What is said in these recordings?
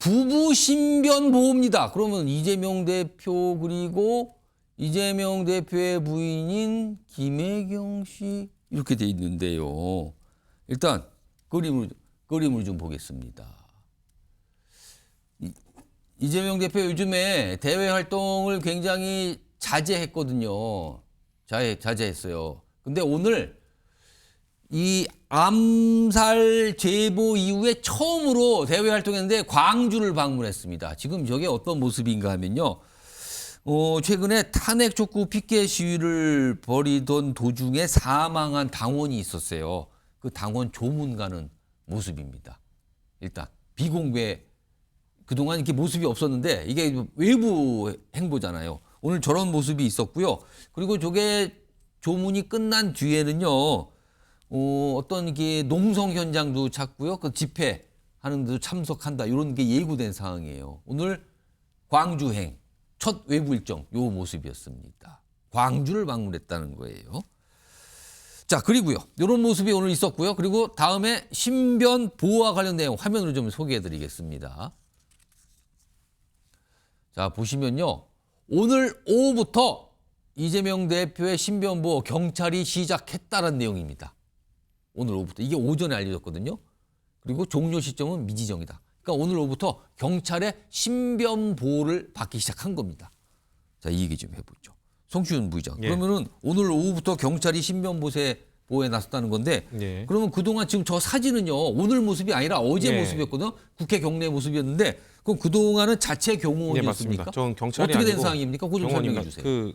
부부 신변 보호입니다. 그러면 이재명 대표 그리고 이재명 대표의 부인인 김혜경 씨 이렇게 돼 있는데요. 일단 그림을 좀 보겠습니다. 이재명 대표 요즘에 대외 활동을 굉장히 자제했거든요. 자제했어요. 근데 오늘 이 암살 제보 이후에 처음으로 대외 활동했는데 광주를 방문했습니다. 지금 저게 어떤 모습인가 하면요. 최근에 탄핵 촉구 피켓 시위를 벌이던 도중에 사망한 당원이 있었어요. 그 당원 조문 가는 모습입니다. 일단 비공개 그동안 이렇게 모습이 없었는데 이게 외부 행보잖아요. 오늘 저런 모습이 있었고요. 그리고 저게 조문이 끝난 뒤에는요. 어떤 이게 농성 현장도 찾고요. 그 집회하는 데도 참석한다. 이런 게 예고된 상황이에요. 오늘 광주행 첫 외부 일정 요 모습이었습니다. 광주를 방문했다는 거예요. 자, 그리고요. 이런 모습이 오늘 있었고요. 그리고 다음에 신변 보호와 관련 내용 화면으로 좀 소개해 드리겠습니다. 자, 보시면요. 오늘 오후부터 이재명 대표의 신변 보호 경찰이 시작했다는 내용입니다. 오늘 오후부터. 이게 오전에 알려졌거든요. 그리고 종료 시점은 미지정이다. 그러니까 오늘 오후부터 경찰의 신변 보호를 받기 시작한 겁니다. 자, 이 얘기 좀 해보죠. 송시훈 부의장. 예. 그러면은 오늘 오후부터 경찰이 신변 보호에 나섰다는 건데 예. 그러면 그동안 지금 저 사진은요. 오늘 모습이 아니라 어제 예. 모습이었거든요. 국회 경내 모습이었는데 그럼 그동안은 자체 네, 경호원이었습니까? 맞습니다. 전 경찰이 어떻게 된 아니고 상황입니까? 그거 좀 설명해 경호원입니다. 주세요.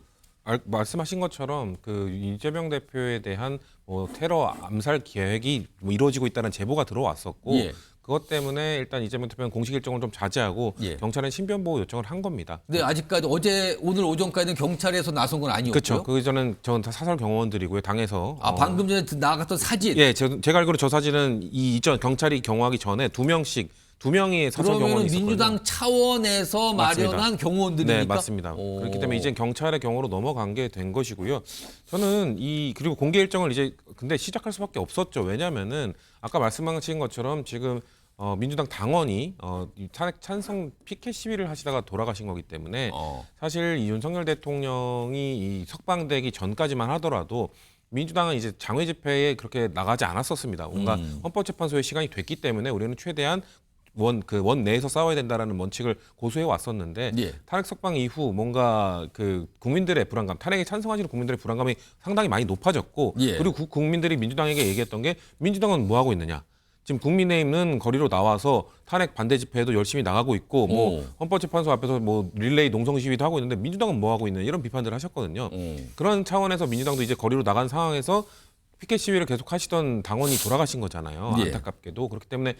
말씀하신 것처럼 그 이재명 대표에 대한 테러 암살 계획이 이루어지고 있다는 제보가 들어왔었고 예. 그것 때문에 일단 이재명 대표는 공식 일정을 좀 자제하고 예. 경찰은 신변 보호 요청을 한 겁니다. 근데 아직까지 오늘 오전까지는 경찰에서 나선 건 아니었고요. 그렇죠. 그 전은 전 다 사설 경호원들이고요. 당에서 방금 전에 나갔던 사진. 예, 제가 알기로 저 사진은 이 이전 경찰이 경호하기 전에 두 명이 사설 그러면 경호원이 있었거든요. 민주당 차원에서 맞습니다. 마련한 경호원들입니까? 네, 맞습니다. 그렇기 때문에 이제 경찰의 경우로 넘어간 게 된 것이고요. 저는 그리고 공개 일정을 근데 시작할 수밖에 없었죠. 왜냐면은 아까 말씀하신 것처럼 지금 민주당 당원이 이 탄핵 찬성 피켓 시위를 하시다가 돌아가신 거기 때문에 사실 이 윤석열 대통령이 이 석방되기 전까지만 하더라도 민주당은 이제 장외 집회에 그렇게 나가지 않았었습니다. 뭔가 헌법재판소의 시간이 됐기 때문에 우리는 최대한 원 내에서 싸워야 된다라는 원칙을 고수해 왔었는데 예. 탄핵 석방 이후 뭔가 그 국민들의 불안감, 탄핵에 찬성하시는 국민들의 불안감이 상당히 많이 높아졌고 예. 그리고 국민들이 민주당에게 얘기했던 게 민주당은 뭐 하고 있느냐? 지금 국민의힘은 거리로 나와서 탄핵 반대 집회에도 열심히 나가고 있고 헌법재판소 앞에서 릴레이 농성 시위도 하고 있는데 민주당은 뭐 하고 있느냐 이런 비판들을 하셨거든요. 그런 차원에서 민주당도 이제 거리로 나간 상황에서 피켓 시위를 계속 하시던 당원이 돌아가신 거잖아요. 예. 안타깝게도. 그렇기 때문에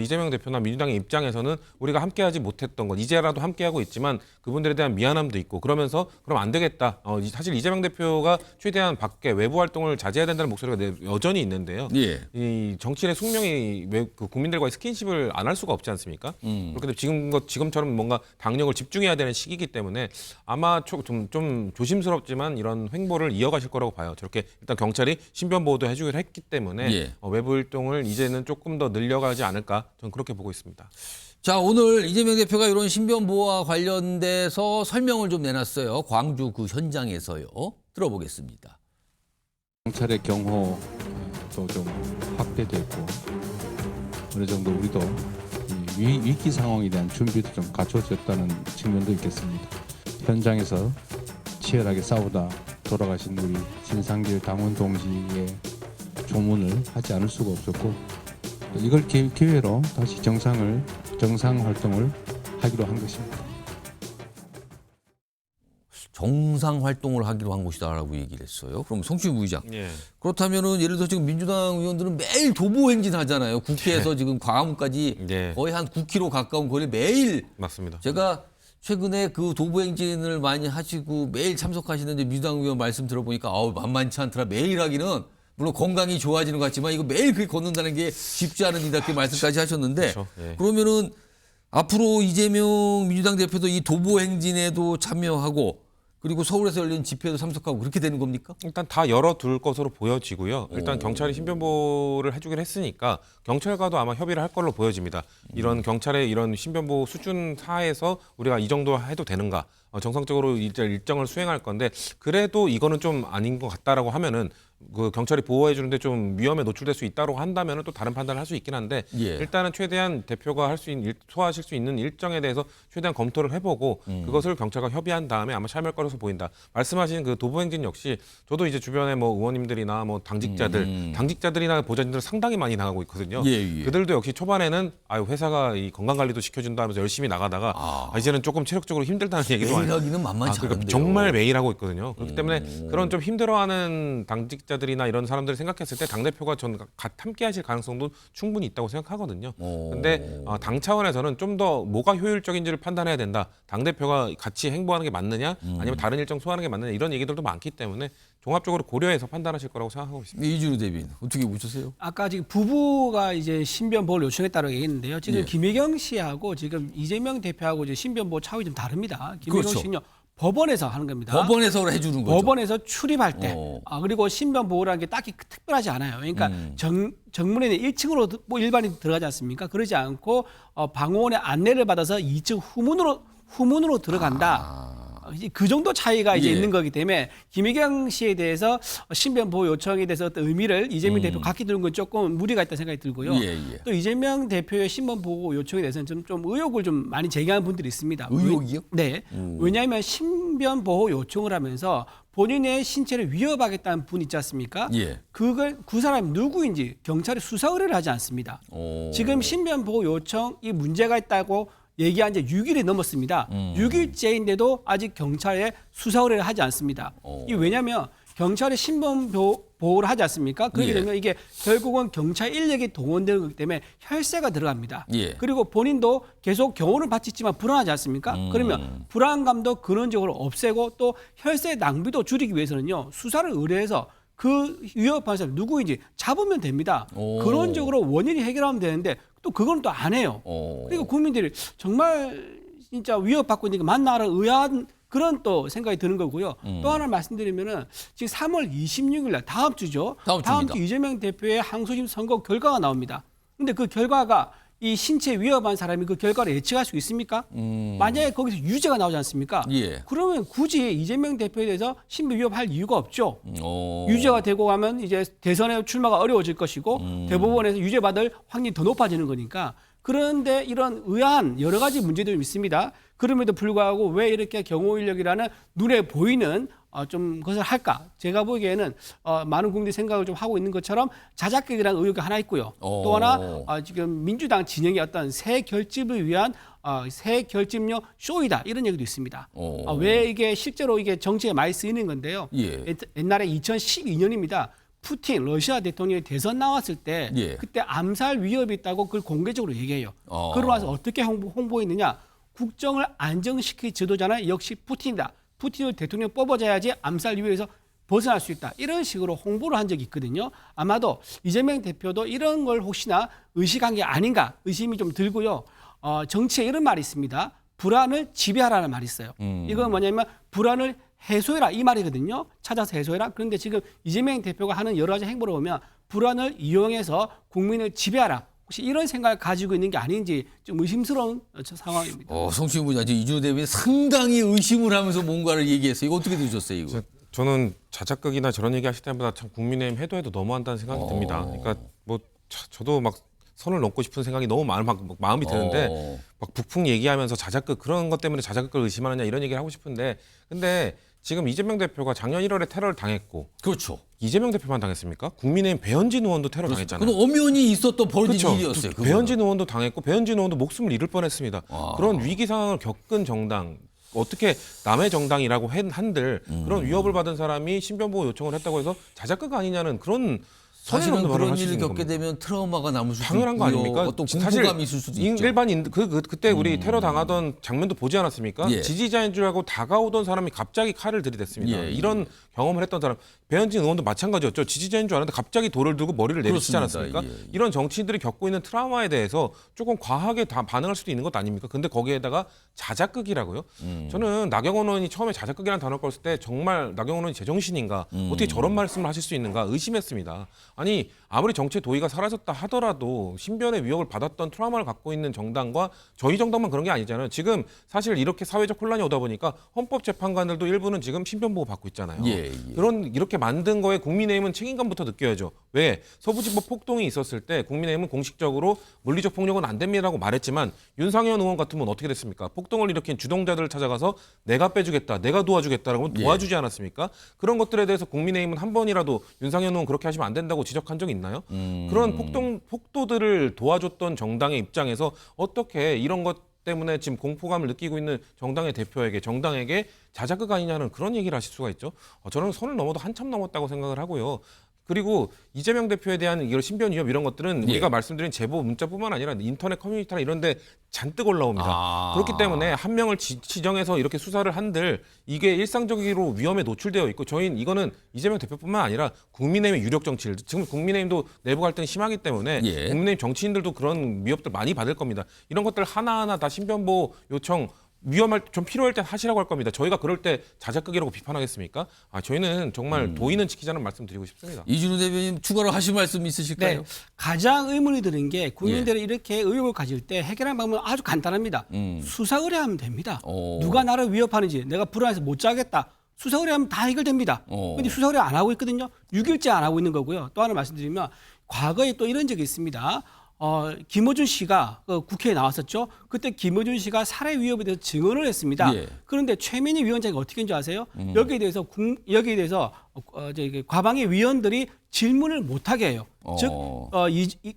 이재명 대표나 민주당의 입장에서는 우리가 함께하지 못했던 것, 이제라도 함께하고 있지만 그분들에 대한 미안함도 있고 그러면서 그럼 안 되겠다. 사실 이재명 대표가 최대한 밖에 외부 활동을 자제해야 된다는 목소리가 여전히 있는데요. 예. 이 정치인의 숙명이 국민들과의 스킨십을 안 할 수가 없지 않습니까? 그렇기 때문에 지금처럼 뭔가 당력을 집중해야 되는 시기이기 때문에 아마 좀 조심스럽지만 이런 횡보를 이어가실 거라고 봐요. 저렇게 일단 경찰이 신변 보호도 해주기로 했기 때문에 예. 외부 활동을 이제는 조금 더 늘려가지 않을까 저는 그렇게 보고 있습니다. 자, 오늘 이재명 대표가 이런 신변 보호와 관련돼서 설명을 좀 내놨어요. 광주 그 현장에서요. 들어보겠습니다. 경찰의 경호도 좀 확대됐고 어느 정도 우리도 이 위기 상황에 대한 준비도 좀 갖춰졌다는 측면도 있겠습니다. 현장에서 치열하게 싸우다 돌아가신 우리 진상길 당원 동지의 조문을 하지 않을 수가 없었고 이걸 기회로 다시 정상 활동을 하기로 한 것입니다. 정상 활동을 하기로 한 것이다라고 얘기를 했어요. 그럼 송시훈 부의장. 예. 그렇다면은 예를 들어 지금 민주당 의원들은 매일 도보 행진 하잖아요. 국회에서 지금 광화문까지 네. 거의 한 9km 가까운 거리를 매일 맞습니다. 제가 최근에 그 도보 행진을 많이 하시고 매일 참석하시는데 민주당 의원 말씀 들어보니까 만만치 않더라. 매일 하기는 물론 건강이 좋아지는 것 같지만 이거 매일 그렇게 걷는다는 게 쉽지 않은 일이다. 그 말씀까지 하셨는데 그렇죠. 예. 그러면은 앞으로 이재명 민주당 대표도 이 도보 행진에도 참여하고 그리고 서울에서 열린 집회도 참석하고 그렇게 되는 겁니까? 일단 다 열어둘 것으로 보여지고요. 일단 경찰이 신변보호를 해주긴 했으니까 경찰과도 아마 협의를 할 걸로 보여집니다. 이런 경찰의 이런 신변보호 수준 하에서 우리가 이 정도 해도 되는가? 정상적으로 이제 일정을 수행할 건데 그래도 이거는 좀 아닌 것 같다라고 하면은 그 경찰이 보호해 주는데 좀 위험에 노출될 수 있다고 한다면은 또 다른 판단을 할 수 있긴 한데 예. 일단은 최대한 대표가 할 수 있는 소화하실 수 있는 일정에 대해서 최대한 검토를 해보고 그것을 경찰과 협의한 다음에 아마 참여할 거라서 보인다. 말씀하신 그 도보행진 역시 저도 이제 주변에 뭐 의원님들이나 뭐 당직자들이나 보좌진들 상당히 많이 나가고 있거든요. 예. 그들도 역시 초반에는 아유 회사가 이 건강 관리도 시켜준다 하면서 열심히 나가다가 이제는 조금 체력적으로 힘들다는 얘기도 매일 하기는 만만치 그러니까 않은데요. 정말 매일 하고 있거든요. 그렇기 때문에 그런 좀 힘들어하는 당직자들이나 이런 사람들을 생각했을 때 당대표가 전 함께 하실 가능성도 충분히 있다고 생각하거든요. 근데 당 차원에서는 좀 더 뭐가 효율적인지를 판단해야 된다. 당대표가 같이 행보하는 게 맞느냐 아니면 다른 일정 소화하는 게 맞느냐 이런 얘기들도 많기 때문에 종합적으로 고려해서 판단하실 거라고 생각하고 있습니다. 이준우 대변인 어떻게 보셨어요? 아까 지금 부부가 이제 신변보호를 요청했다고 얘기했는데요. 지금 예. 김혜경 씨하고 지금 이재명 대표하고 이제 신변보호 차원이 좀 다릅니다. 김혜경 그렇죠. 씨는요 법원에서 하는 겁니다. 법원에서 해주는 거죠. 법원에서 출입할 때, 어. 그리고 신변보호라는 게 딱히 특별하지 않아요. 그러니까 정문에는 1층으로 뭐 일반인 들어가지 않습니까? 그러지 않고 방호원의 안내를 받아서 2층 후문으로 들어간다. 이제 그 정도 차이가 이제 예. 있는 거기 때문에 김혜경 씨에 대해서 신변보호 요청에 대해서 어떤 의미를 이재명 대표 갖게 되는 건 조금 무리가 있다는 생각이 들고요. 예. 또 이재명 대표의 신변보호 요청에 대해서는 좀 의혹을 좀 많이 제기하는 분들이 있습니다. 의혹이요? 네. 왜냐하면 신변보호 요청을 하면서 본인의 신체를 위협하겠다는 분 있지 않습니까? 예. 그 사람이 누구인지 경찰이 수사 의뢰를 하지 않습니다. 지금 신변보호 요청이 문제가 있다고 얘기한 지 6일이 넘었습니다. 6일째인데도 아직 경찰에 수사 의뢰를 하지 않습니다. 이 왜냐하면 경찰이 신변보호를 하지 않습니까? 그렇게 예. 되면 이게 결국은 경찰 인력이 동원되는 거기 때문에 혈세가 들어갑니다. 예. 그리고 본인도 계속 경호를 받고 있지만 불안하지 않습니까? 그러면 불안감도 근원적으로 없애고 또 혈세 낭비도 줄이기 위해서는요. 수사를 의뢰해서 그 위협한 사람 누구인지 잡으면 됩니다. 근원적으로 원인이 해결하면 되는데 또 그건 또 안 해요. 그리고 국민들이 정말 진짜 위협받고 있는 게 맞나라는 의아한 그런 또 생각이 드는 거고요. 또 하나 말씀드리면은 지금 3월 26일 날 다음 주죠. 다음 주입니다. 주 이재명 대표의 항소심 선고 결과가 나옵니다. 근데 그 결과가 이 신체 위협한 사람이 그 결과를 예측할 수 있습니까? 만약에 거기서 유죄가 나오지 않습니까? 예. 그러면 굳이 이재명 대표에 대해서 신변 위협할 이유가 없죠. 유죄가 되고 가면 이제 대선에 출마가 어려워질 것이고 대법원에서 유죄받을 확률이 더 높아지는 거니까. 그런데 이런 의아한 여러 가지 문제들이 있습니다. 그럼에도 불구하고 왜 이렇게 경호 인력이라는 눈에 보이는 좀 것을 할까? 제가 보기에는 많은 국민들이 생각을 좀 하고 있는 것처럼 자작극이라는 의혹이 하나 있고요. 또 하나 지금 민주당 진영의 어떤 새 결집을 위한 새 결집용 쇼이다 이런 얘기도 있습니다. 왜 이게 실제로 이게 정치에 많이 쓰이는 건데요. 예. 옛날에 2012년입니다. 푸틴 러시아 대통령이 대선 나왔을 때 예. 그때 암살 위협이 있다고 그걸 공개적으로 얘기해요. 그러고 나서 어떻게 홍보했느냐? 국정을 안정시킬 지도자는 역시 푸틴이다. 푸틴을 대통령 뽑아줘야지 암살 위협에서 벗어날 수 있다. 이런 식으로 홍보를 한 적이 있거든요. 아마도 이재명 대표도 이런 걸 혹시나 의식한 게 아닌가 의심이 좀 들고요. 정치에 이런 말이 있습니다. 불안을 지배하라는 말이 있어요. 이건 뭐냐면 불안을 해소해라 이 말이거든요. 찾아서 해소해라. 그런데 지금 이재명 대표가 하는 여러 가지 행보를 보면 불안을 이용해서 국민을 지배하라. 혹시 이런 생각을 가지고 있는 게 아닌지 좀 의심스러운 상황입니다. 성취분야 이준우 대변인 상당히 의심을 하면서 뭔가를 얘기했어요. 이거 어떻게 들으셨어요, 이거? 저는 자작극이나 저런 얘기 하실 때마다 참 국민의힘 해도 너무한다는 생각이 듭니다. 그러니까 뭐 저도 막 선을 넘고 싶은 생각이 너무 마음이 드는데 막 북풍 얘기하면서 자작극 그런 것 때문에 자작극을 의심하느냐 이런 얘기를 하고 싶은데 근데 지금 이재명 대표가 작년 1월에 테러를 당했고 그렇죠. 이재명 대표만 당했습니까? 국민의힘 배현진 의원도 테러 당했잖아요. 그건 엄연히 있었던 벌어진 그렇죠. 일이었어요. 그거는. 배현진 의원도 당했고 배현진 의원도 목숨을 잃을 뻔했습니다. 그런 위기 상황을 겪은 정당 어떻게 남의 정당이라고 한들 그런 위협을 받은 사람이 신변보호 요청을 했다고 해서 자작극 아니냐는 그런 사실은 선을 그런 할수 일을 있는 겪게 겁니다. 되면 트라우마가 남을 수도 당연한 거 있고요. 아닙니까? 어떤 사실 공포감이 있을 수도 있죠. 일반인 그때 우리 테러 당하던 장면도 보지 않았습니까? 예. 지지자인 줄 알고 다가오던 사람이 갑자기 칼을 들이댔습니다. 예. 이런 경험을 했던 사람 배현진 의원도 마찬가지였죠. 지지자인 줄 알았는데 갑자기 돌을 들고 머리를 내리치지 그렇습니다. 않았습니까? 예, 예. 이런 정치인들이 겪고 있는 트라우마에 대해서 조금 과하게 반응할 수도 있는 것 아닙니까? 근데 거기에다가 자작극이라고요? 저는 나경원 의원이 처음에 자작극이라는 단어를 썼을 때 정말 나경원 의원이 제정신인가? 어떻게 저런 말씀을 하실 수 있는가? 의심했습니다. 아니 아무리 정치의 도의가 사라졌다 하더라도 신변의 위협을 받았던 트라우마를 갖고 있는 정당과 저희 정당만 그런 게 아니잖아요. 지금 사실 이렇게 사회적 혼란이 오다 보니까 헌법재판관들도 일부는 지금 신변 보호 받고 있잖아요. 예, 예. 이렇게 만든 거에 국민의힘은 책임감부터 느껴야죠. 왜? 서부지법 폭동이 있었을 때 국민의힘은 공식적으로 물리적 폭력은 안 됩니다라고 말했지만 윤상현 의원 같으면 어떻게 됐습니까? 폭동을 일으킨 주동자들을 찾아가서 내가 빼주겠다, 내가 도와주겠다라고 도와주지 않았습니까? 그런 것들에 대해서 국민의힘은 한 번이라도 윤상현 의원 그렇게 하시면 안 된다고 지적한 적이 있나요? 그런 폭도들을 도와줬던 정당의 입장에서 어떻게 이런 것 때문에 지금 공포감을 느끼고 있는 정당의 대표에게 정당에게 자작극 아니냐는 그런 얘기를 하실 수가 있죠. 저는 선을 넘어도 한참 넘었다고 생각을 하고요. 그리고 이재명 대표에 대한 이런 신변 위협 이런 것들은 우리가 말씀드린 제보 문자뿐만 아니라 인터넷 커뮤니티나 이런 데 잔뜩 올라옵니다. 그렇기 때문에 한 명을 지정해서 이렇게 수사를 한들 이게 일상적으로 위험에 노출되어 있고 저희는 이거는 이재명 대표뿐만 아니라 국민의힘의 유력 정치인들 지금 국민의힘도 내부 갈등이 심하기 때문에 예. 국민의힘 정치인들도 그런 위협들 많이 받을 겁니다. 이런 것들 하나하나 다 신변보호 요청 위험할 좀 필요할 때 하시라고 할 겁니다. 저희가 그럴 때 자작극이라고 비판하겠습니까? 저희는 정말 도의는 지키자는 말씀드리고 싶습니다. 이준우 대변인 추가로 하실 말씀 있으실까요? 네, 가장 의문이 드는 게 국민들이 이렇게 의혹을 가질 때 해결하는 방법은 아주 간단합니다. 수사 의뢰하면 됩니다. 누가 나를 위협하는지 내가 불안해서 못 자겠다. 수사 의뢰하면 다 해결됩니다. 그런데 수사 의뢰 안 하고 있거든요. 6일째 안 하고 있는 거고요. 또 하나 말씀드리면 과거에 또 이런 적이 있습니다. 김어준 씨가 국회에 나왔었죠. 그때 김어준 씨가 살해 위협에 대해서 증언을 했습니다. 예. 그런데 최민희 위원장이 어떻게 했는지 아세요? 여기에 대해서 과방의 위원들이 질문을 못하게 해요. 즉,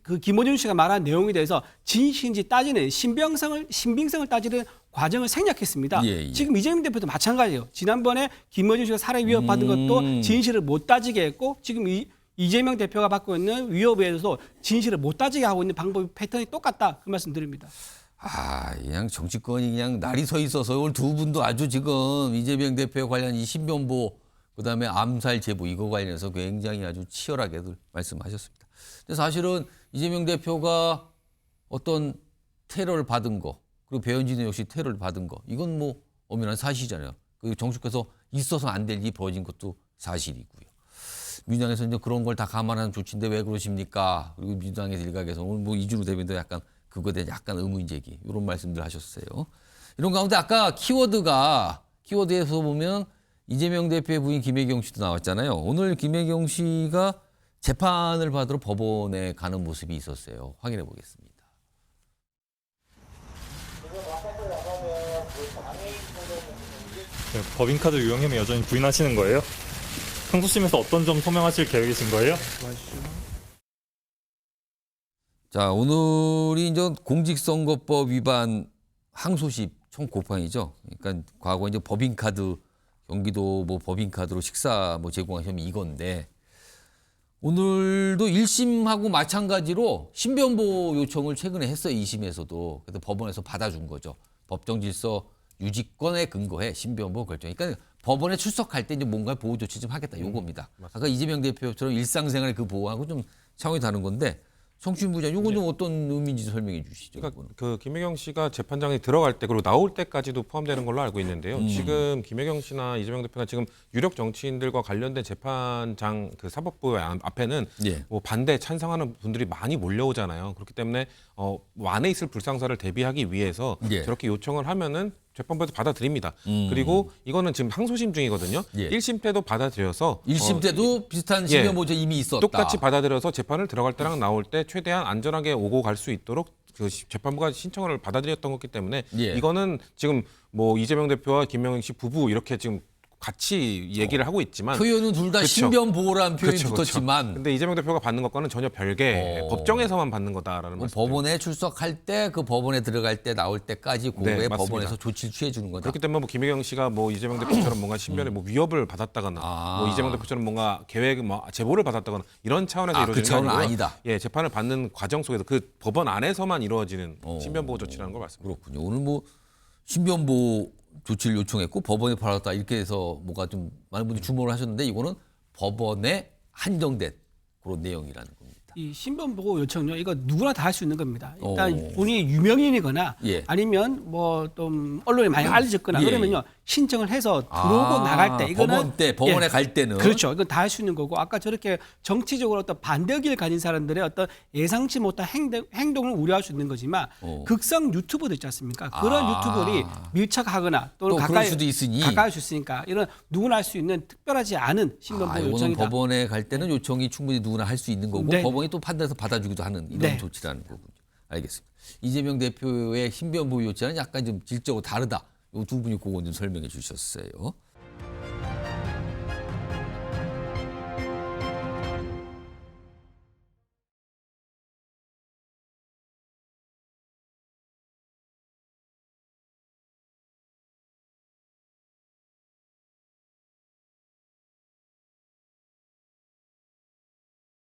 그 김어준 씨가 말한 내용에 대해서 진실인지 따지는 신빙성을 따지는 과정을 생략했습니다. 예, 예. 지금 이재명 대표도 마찬가지예요. 지난번에 김어준 씨가 살해 위협받은 것도 진실을 못 따지게 했고 지금 이재명 대표가 받고 있는 위협에 대해서 진실을 못 따지게 하고 있는 방법이 패턴이 똑같다. 그 말씀 드립니다. 그냥 정치권이 그냥 날이 서 있어서 오늘 두 분도 아주 지금 이재명 대표 관련 이 신변보 그다음에 암살 제보 이거 관련해서 굉장히 아주 치열하게들 말씀하셨습니다. 근데 사실은 이재명 대표가 어떤 테러를 받은 거 그리고 배현진 역시 테러를 받은 거 이건 뭐 엄연한 사실이잖아요. 그 정치권에서 있어서 안 될 일이 벌어진 것도 사실이고요. 민주당에서 이제 그런 걸 다 감안하는 조치인데 왜 그러십니까? 그리고 민주당의 일각에서 오늘 뭐 이준우 대변인도 약간 그거에 대한 약간 의문 제기 이런 말씀들 하셨어요. 이런 가운데 아까 키워드에서 보면 이재명 대표의 부인 김혜경 씨도 나왔잖아요. 오늘 김혜경 씨가 재판을 받으러 법원에 가는 모습이 있었어요. 확인해 보겠습니다. 네, 법인카드 유용혐의 여전히 부인하시는 거예요? 항소심에서 어떤 점 소명하실 계획이신 거예요? 자, 오늘이 이제 공직선거법 위반 항소심 총 고판이죠. 그러니까 과거 이제 법인카드 경기도 뭐 법인카드로 식사 뭐 제공한 혐의 이건데 오늘도 1심하고 마찬가지로 신변보호 요청을 최근에 했어요. 2심에서도. 그래서 법원에서 받아준 거죠. 법정질서 유지권에 근거해 신변보호 결정. 그러니까 법원에 출석할 때 이제 뭔가 보호 조치 좀 하겠다. 요겁니다. 아까 이재명 대표처럼 일상생활의 그 보호하고 좀 차원이 다른 건데 성추인 부자 요건 좀 어떤 의미인지 설명해 주시죠. 그러니까 그 김혜경 씨가 재판장에 들어갈 때 그리고 나올 때까지도 포함되는 걸로 알고 있는데요. 지금 김혜경 씨나 이재명 대표가 지금 유력 정치인들과 관련된 재판장 그 사법부 앞에는 예. 뭐 반대 찬성하는 분들이 많이 몰려오잖아요. 그렇기 때문에 안에 있을 불상사를 대비하기 위해서 예. 저렇게 요청을 하면은 재판부에서 받아들입니다. 그리고 이거는 지금 항소심 중이거든요. 예. 1심 때도 받아들여서 1심 때도 비슷한 신변보호 이미 있었다. 똑같이 받아들여서 재판을 들어갈 때랑 나올 때 최대한 안전하게 오고 갈 수 있도록 그 재판부가 신청을 받아들였던 거기 때문에 예. 이거는 지금 뭐 이재명 대표와 김명희 씨 부부 이렇게 지금 같이 얘기를 하고 있지만 표현은 둘 다 그쵸. 신변보호라는 표현이 그쵸. 붙었지만 근데 이재명 대표가 받는 것과는 전혀 별개 법정에서만 받는 거다라는 뭐 말씀. 법원에 출석할 때 그 법원에 들어갈 때 나올 때까지 그거에 네, 맞습니다. 법원에서 조치를 취해 주는 거다. 그렇기 때문에 뭐 김혜경 씨가 뭐 이재명 대표처럼 뭔가 신변에 뭐 위협을 받았다거나 뭐 이재명 대표처럼 뭔가 계획 뭐 제보를 받았다거나 이런 차원에서 그 이루어지는 게 차원은 아니고요. 아니다. 예, 재판을 받는 과정 속에서 그 법원 안에서만 이루어지는 신변 보호 조치라는 걸 말씀드립니다. 그렇군요. 오늘 뭐 신변보호 조치를 요청했고 법원에 받았다 이렇게 해서 뭐가 좀 많은 분들이 주목을 하셨는데 이거는 법원에 한정된 그런 내용이라는 겁니다. 이 신변 보호 요청요. 이거 누구나 다 할 수 있는 겁니다. 일단 오. 본인이 유명인이거나 예. 아니면 뭐 좀 언론에 많이 알려졌거나 예, 그러면요 신청을 해서 들어오고 나갈 때 이거는 법원에 갈 때는 그렇죠. 이건 다 할 수 있는 거고 아까 저렇게 정치적으로 어떤 반대 의견을 가진 사람들의 어떤 예상치 못한 행동을 우려할 수 있는 거지만 극성 유튜버들 있지 않습니까? 그런 유튜버들이 밀착하거나 또는 또 그럴 수도 있으니. 가까이 할 수 있으니까 이런 누구나 할 수 있는 특별하지 않은 신변 보호 이거는 요청이다. 법원에 갈 때는 요청이 충분히 누구나 할 수 있는 거고 네. 법원이 또 판단해서 받아주기도 하는 이런 네. 조치라는 거군요. 알겠습니다. 이재명 대표의 신변 보호 요청은 약간 좀 질적으로 다르다. 이 두 분이 그건 좀 설명해 주셨어요.